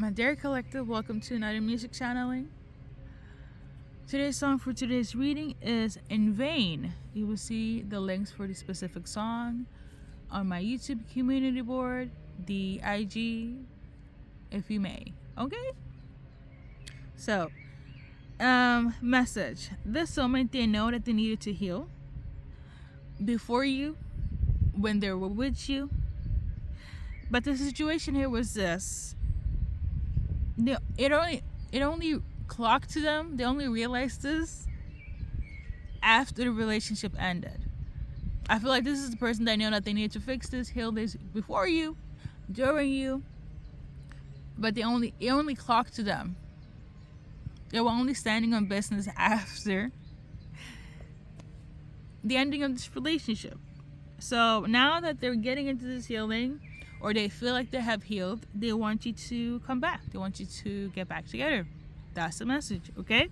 My dear collective, welcome to another music channeling. Today's song for today's reading is In Vain. You will see the links for the specific song on my YouTube community board, the IG, if you may. Okay? So, message. This soulmate, they know that they needed to heal before you, when they were with you. But the situation here was this. It only clocked to them. They only realized this after the relationship ended. I feel like this is the person that knew that they needed to fix this, heal this before you, during you. But it only clocked to them. They were only standing on business after the ending of this relationship. So now that they're getting into this healing, or they feel like they have healed, they want you to come back. They want you to get back together. That's the message, okay?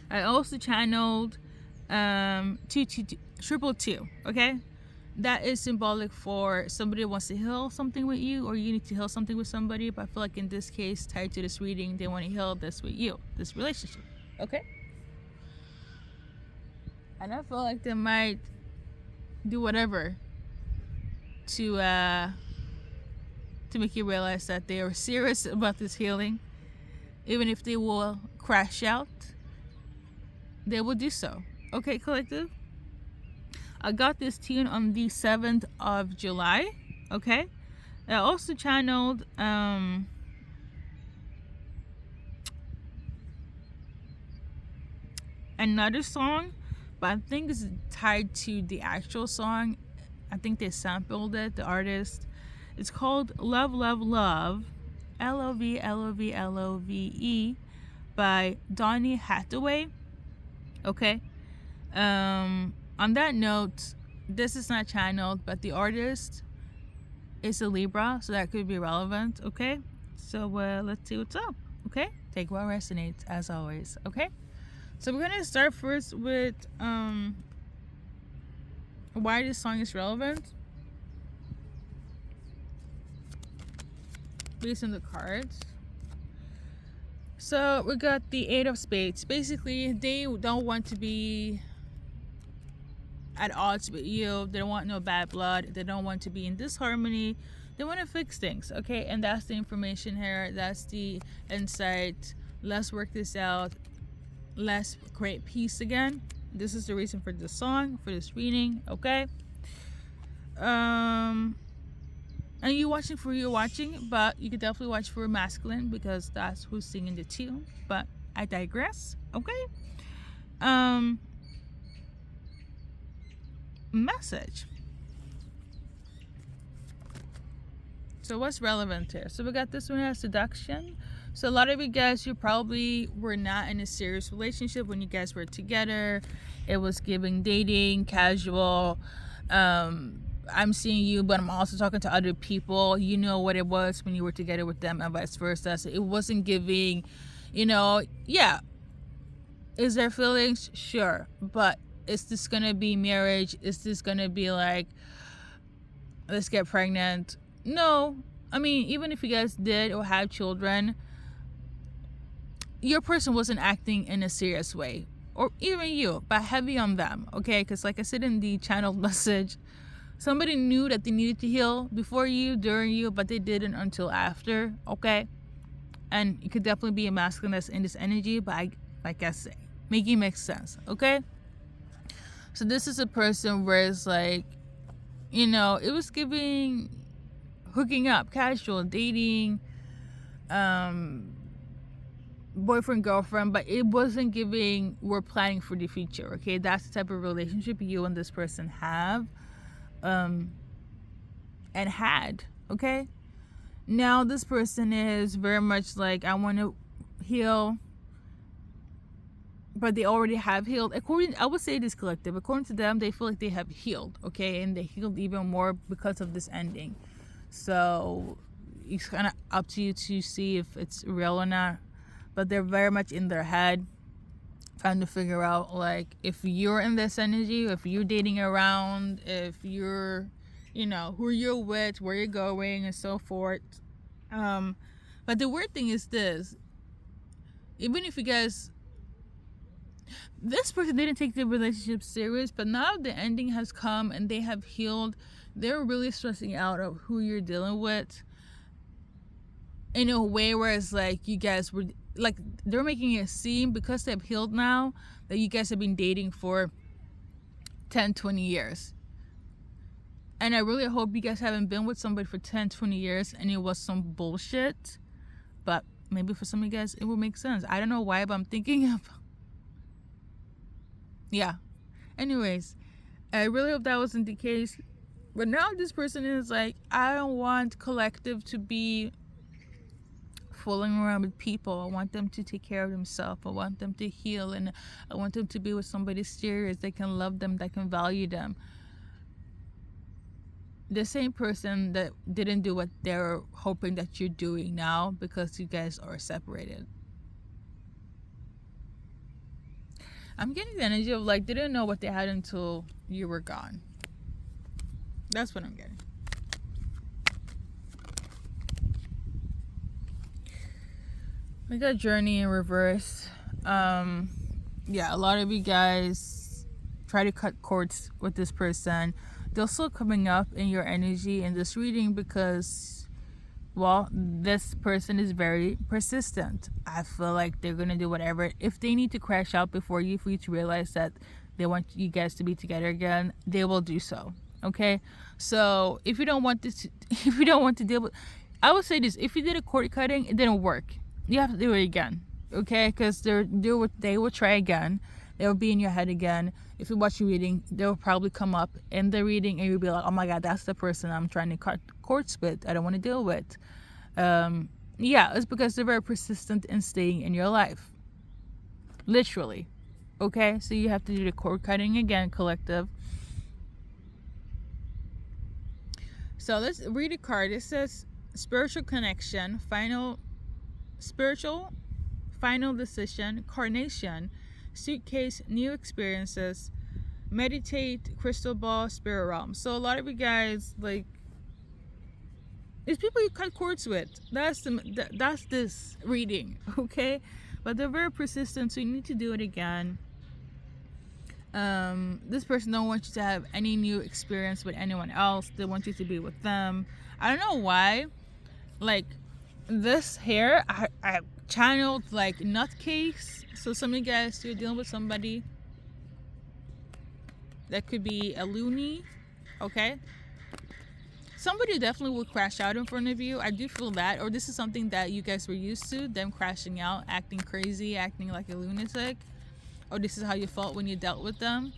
I also channeled 222, okay? That is symbolic for somebody who wants to heal something with you, or you need to heal something with somebody. But I feel like in this case, tied to this reading, they want to heal this with you, this relationship, okay? And I feel like they might do whatever to make you realize that they are serious about this healing. Even if they will crash out, they will do so. Okay, collective? I got this tune on the 7th of July. Okay? I also channeled another song, but I think it's tied to the actual song. I think they sampled it, the artist. It's called Love, Love, Love, Love, Love, Love by Donny Hathaway. Okay. On that note, this is not channeled, but the artist is a Libra, so that could be relevant. Okay. So let's see what's up. Okay. Take what resonates, as always. Okay. So we're gonna start first with why this song is relevant based on the cards. So we got the 8 of Spades. Basically, they don't want to be at odds with you. They don't want no bad blood. They don't want to be in disharmony. They want to fix things, okay? And that's the information here. That's the insight. Let's work this out. Let's create peace again. This is the reason for this song, for this reading, okay? And you watching for you watching, but you could definitely watch for masculine because that's who's singing the tune. But I digress, okay? Message. So what's relevant here? So we got this one as seduction. So a lot of you guys, you probably were not in a serious relationship when you guys were together. It was giving dating, casual. I'm seeing you, but I'm also talking to other people. You know what it was when you were together with them and vice versa. So it wasn't giving, yeah. Is there feelings? Sure. But is this going to be marriage? Is this going to be like, let's get pregnant? No. I mean, even if you guys did or had children, your person wasn't acting in a serious way. Or even you, but heavy on them, okay? Because like I said in the channeled message, somebody knew that they needed to heal before you, during you, but they didn't until after, okay? And it could definitely be a masculine that's in this energy, but like I say, making makes sense, okay? So this is a person where it's like, it was giving hooking up, casual, dating, boyfriend, girlfriend, but it wasn't giving we're planning for the future, okay? That's the type of relationship you and this person have and had, okay? Now this person is very much like, I want to heal, but they already have healed. I would say this collective, according to them, they feel like they have healed, okay? And they healed even more because of this ending. So it's kind of up to you to see if it's real or not. But they're very much in their head trying to figure out, like, if you're in this energy, if you're dating around, if you're, who you're with, where you're going, and so forth. But the weird thing is this: even if you guys, this person didn't take the relationship serious, but now the ending has come and they have healed. They're really stressing out of who you're dealing with in a way where it's like you guys were like, they're making it seem, because they've healed now, that you guys have been dating for 10-20 years. And I really hope you guys haven't been with somebody for 10-20 years and it was some bullshit. But maybe for some of you guys it will make sense. I don't know why, but I'm thinking of, yeah. Anyways, I really hope that wasn't the case. But now this person is like, I don't want collective to be fooling around with people. I want them to take care of themselves. I want them to heal, and I want them to be with somebody serious that can love them, that can value them. The same person that didn't do what they're hoping that you're doing now, because you guys are separated. I'm getting the energy of like, they didn't know what they had until you were gone. That's what I'm getting. We got journey in reverse. Yeah, a lot of you guys try to cut cords with this person. They're still coming up in your energy in this reading because, well, this person is very persistent. I feel like they're gonna do whatever. If they need to crash out before you, for you to realize that they want you guys to be together again, they will do so. Okay, so if you don't want this, if you don't want to deal with, I would say this: if you did a cord cutting, it didn't work, you have to do it again. Okay, because they will try again. They will be in your head again. If you watch your reading, they will probably come up in the reading and you'll be like, oh my god, that's the person I'm trying to cut cords with. I don't want to deal with. Yeah, it's because they're very persistent in staying in your life, literally. Okay, so you have to do the cord cutting again, collective. So let's read a card. It says spiritual connection, spiritual final decision, carnation, suitcase, new experiences, meditate, crystal ball, spirit realm. So a lot of you guys, like, it's people you cut cords with. That's this reading, okay? But they're very persistent, so you need to do it again. This person don't want you to have any new experience with anyone else. They want you to be with them. I don't know why. Like, this here, I channeled like nutcase. So some of you guys, you're dealing with somebody that could be a loony, okay? Somebody definitely will crash out in front of you. I do feel that. Or this is something that you guys were used to, them crashing out, acting crazy, acting like a lunatic. Or this is how you felt when you dealt with them.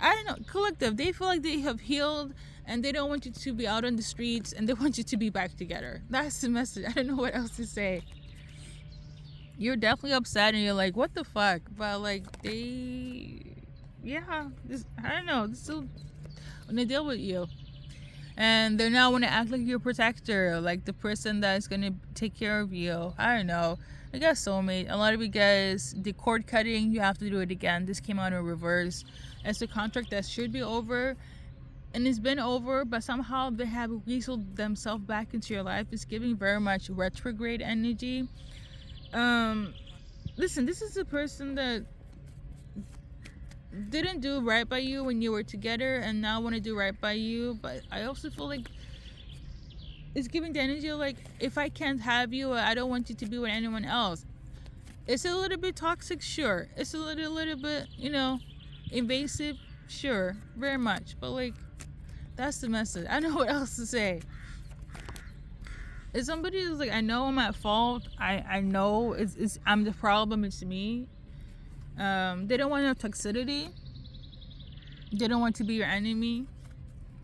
I don't know, collective, they feel like they have healed and they don't want you to be out on the streets and they want you to be back together. That's the message. I don't know what else to say. You're definitely upset and you're like, what the fuck? But like, I don't know, they still want to deal with you. And they now want to act like your protector, like the person that's going to take care of you. I don't know. I got soulmate. A lot of you guys, the cord cutting, you have to do it again. This came out in reverse. It's a contract that should be over. And it's been over, but somehow they have weaseled themselves back into your life. It's giving very much retrograde energy. Listen, this is a person that didn't do right by you when you were together and now want to do right by you. But I also feel like it's giving the energy of like, if I can't have you, I don't want you to be with anyone else. It's a little bit toxic, sure. It's a little bit, invasive, sure, very much. But like, that's the message. I don't know what else to say. If somebody is like, I know I'm at fault, I know I'm the problem, it's me. They don't want no toxicity. They don't want to be your enemy.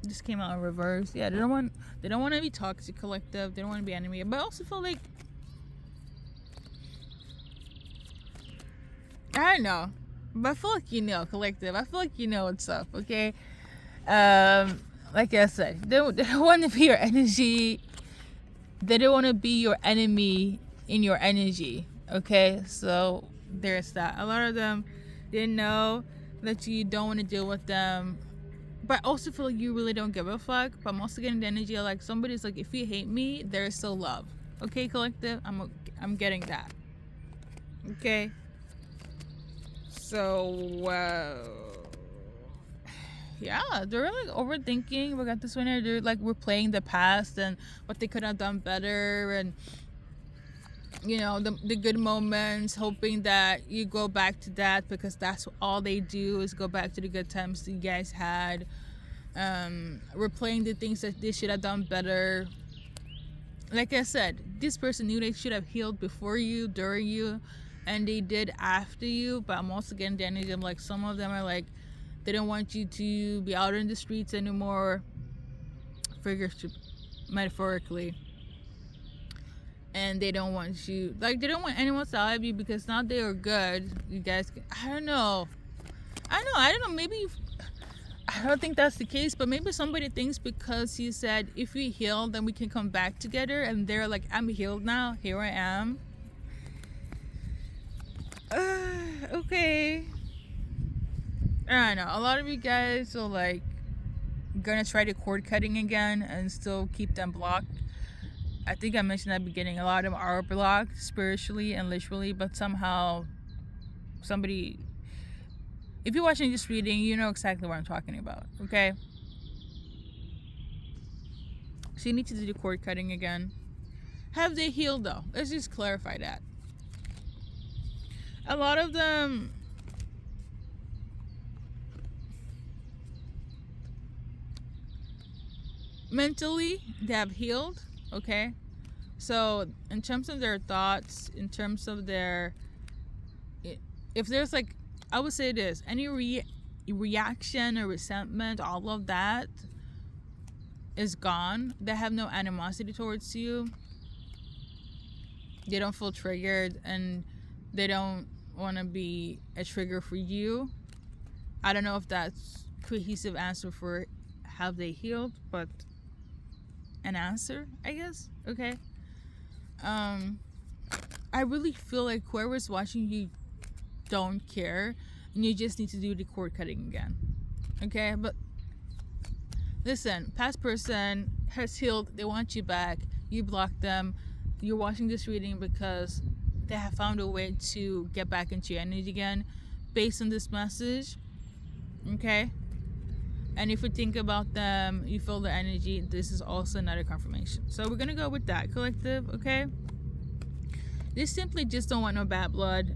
This came out in reverse. Yeah, they don't want to be toxic, collective. They don't want to be enemy. But I also feel like, I don't know, but I feel like collective. I feel like what's up, okay? Like I said, they don't want to be your energy. They don't want to be your enemy in your energy, okay? So there's that. A lot of them didn't know that you don't want to deal with them. But I also feel like you really don't give a fuck. But I'm also getting the energy of like, somebody's like, if you hate me, there is still love. Okay, collective, I'm getting that. Okay. So yeah, they're like overthinking. We got this one here. They're like replaying the past and what they could have done better, and the good moments, hoping that you go back to that, because that's all they do is go back to the good times that you guys had. Replaying the things that they should have done better. Like I said, this person knew they should have healed before you, during you, and they did after you. But I'm also getting the energy of like some of them are like they don't want you to be out in the streets anymore, metaphorically, and they don't want you, like, they don't want anyone to help you because now they are good. You guys can, I don't know, maybe I don't think that's the case, but maybe somebody thinks because you said if we heal then we can come back together, and they're like, I'm healed now, here I am. Okay, I don't know, a lot of you guys are like gonna try the cord cutting again and still keep them blocked. I think I mentioned at the beginning, a lot of them are blocked spiritually and literally, but somehow somebody, if you're watching this reading, you know exactly what I'm talking about, okay? So you need to do the cord cutting again. Have they healed though? Let's just clarify that. A lot of them, mentally, they have healed, okay? So in terms of their thoughts, in terms of their, if there's like, I would say this, any reaction or resentment, all of that is gone. They have no animosity towards you. They don't feel triggered, and they don't want to be a trigger for you. I don't know if that's cohesive answer for have they healed, but an answer, I guess. Okay. I really feel like whoever's watching you don't care, and you just need to do the cord cutting again. Okay, but listen, past person has healed, they want you back, you blocked them, you're watching this reading because they have found a way to get back into your energy again based on this message. Okay, and if you think about them, you feel the energy, this is also another confirmation. So we're gonna go with that, collective. Okay, they simply just don't want no bad blood,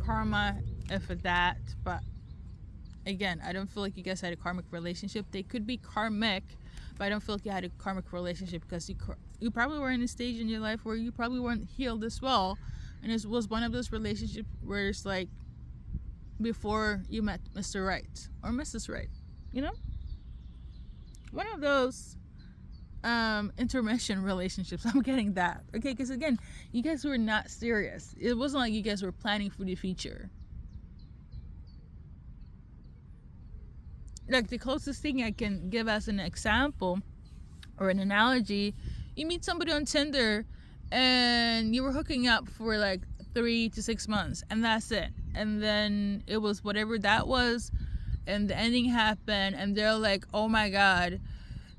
karma, if that. But again, I don't feel like you guys had a karmic relationship. They could be karmic, but I don't feel like you had a karmic relationship because you probably were in a stage in your life where you probably weren't healed as well, and it was one of those relationships where it's like before you met Mr. Right or Mrs. Right, one of those intermission relationships. I'm getting that, okay? Because again, you guys were not serious. It wasn't like you guys were planning for the future. Like the closest thing I can give as an example or an analogy, you meet somebody on Tinder and you were hooking up for like 3 to 6 months, and that's it. And then it was whatever that was, and the ending happened, and they're like, oh my god,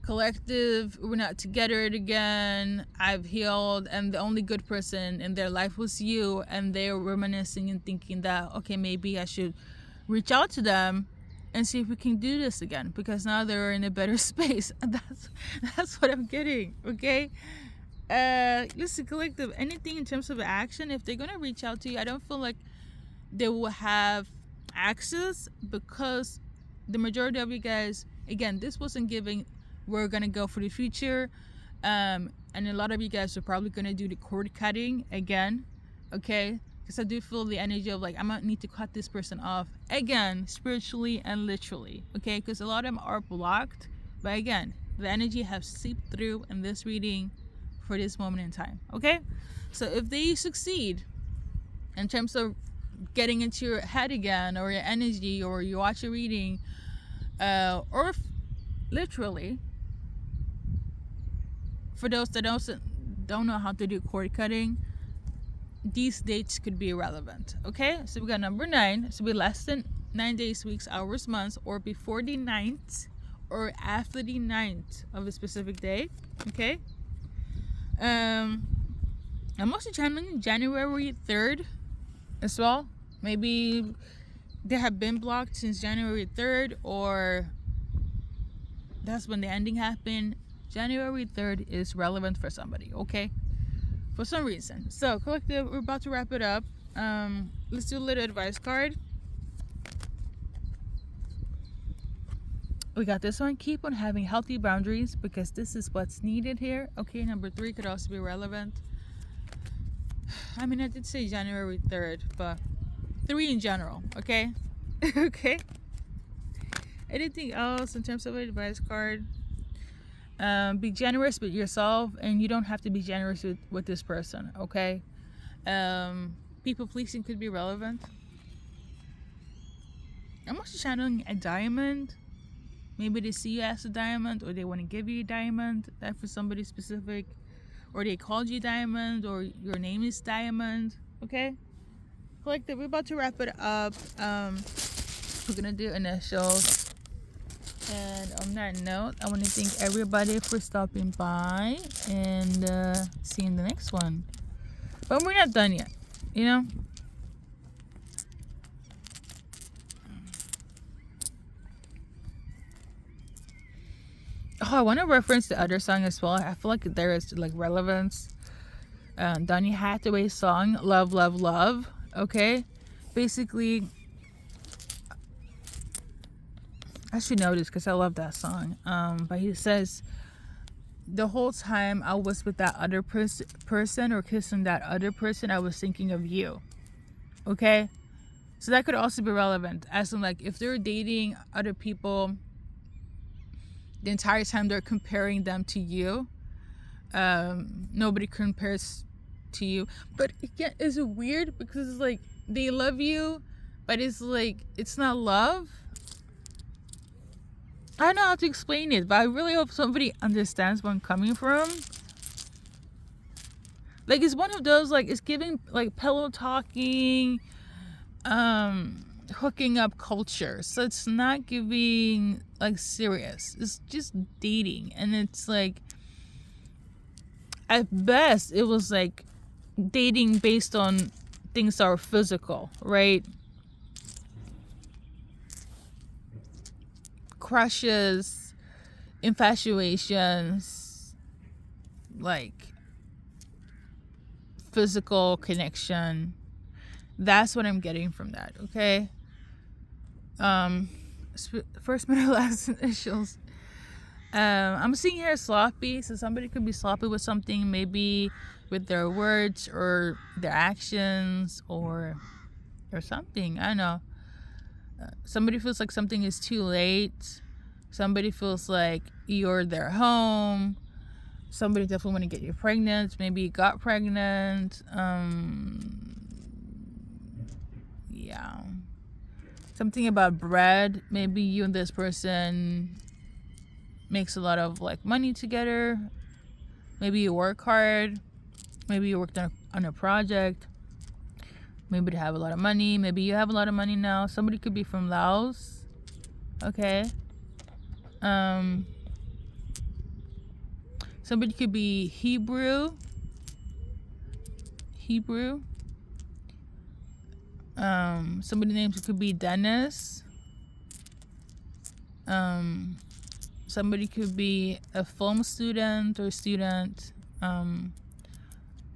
collective, we're not together again, I've healed, and the only good person in their life was you, and they're reminiscing and thinking that, okay, maybe I should reach out to them and see if we can do this again, because now they're in a better space. That's what I'm getting, okay? Listen, collective, anything in terms of action, if they're gonna reach out to you, I don't feel like they will have access, because the majority of you guys, again, this wasn't giving we're gonna go for the future, and a lot of you guys are probably gonna do the cord cutting again, okay? Because I do feel the energy of like, I might need to cut this person off again, spiritually and literally, okay? Because a lot of them are blocked, but again, the energy has seeped through in this reading for this moment in time, okay? So if they succeed in terms of getting into your head again, or your energy, or you watch a reading, or if, literally, for those that don't know how to do cord cutting, these dates could be irrelevant, okay? So we got number 9, so be less than 9 days, weeks, hours, months, or before the 9th or after the 9th of a specific day, okay? Um, I'm also channeling January 3rd as well. Maybe they have been blocked since January 3rd, or that's when the ending happened. January 3rd is relevant for somebody, okay? For some reason. So, collective, we're about to wrap it up. Let's do a little advice card. We got this one. Keep on having healthy boundaries because this is what's needed here. Okay, number 3 could also be relevant. I mean, I did say January 3rd, but 3 in general, okay? Okay. Anything else in terms of an advice card? Be generous with yourself, and you don't have to be generous with this person, okay? People pleasing could be relevant. I'm also channeling a diamond. Maybe they see you as a diamond, or they want to give you a diamond. That for somebody specific, or they called you diamond, or your name is diamond. Okay, collective. We're about to wrap it up. We're gonna do initials. And on that note, I want to thank everybody for stopping by, and see you in the next one. But we're not done yet, you know. Oh, I want to reference the other song as well. I feel like there is like relevance. Donny Hathaway's song, Love, Love, Love. Okay. Basically, I should know this because I love that song. But he says, the whole time I was with that other person or kissing that other person, I was thinking of you. Okay. So that could also be relevant. As in, like, if they're dating other people, the entire time they're comparing them to you. Nobody compares to you. But again, it's weird because it's like they love you, but it's like it's not love. I don't know how to explain it, but I really hope somebody understands where I'm coming from. Like, it's one of those, like, it's giving like pillow talking, hooking up culture. So it's not giving like serious. It's just dating, and it's like at best it was like dating based on things that are physical, right? Crushes, infatuations, like physical connection. That's what I'm getting from that, okay? First, middle, last initials. I'm seeing here sloppy, so somebody could be sloppy with something, maybe with their words or their actions or something. I don't know. Somebody feels like something is too late. Somebody feels like you're their home. Somebody definitely want to get you pregnant. Maybe you got pregnant. Yeah. Something about bread. Maybe you and this person makes a lot of like money together. Maybe you work hard. Maybe you worked on a project. Maybe they have a lot of money. Maybe you have a lot of money now. Somebody could be from Laos. Okay. Somebody could be Hebrew. Somebody names could be Dennis. Somebody could be a film student or student.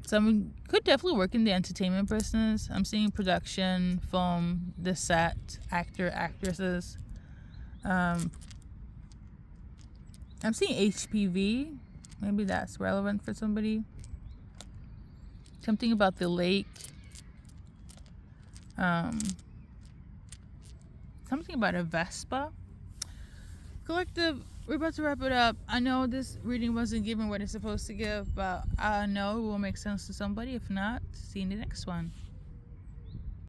Someone could definitely work in the entertainment business. I'm seeing production, film, the set, actor, actresses. I'm seeing HPV. Maybe that's relevant for somebody. Something about the lake. Something about a Vespa. Collective, we're about to wrap it up. I know this reading wasn't giving what it's supposed to give, but I know it will make sense to somebody. If not, see you in the next one.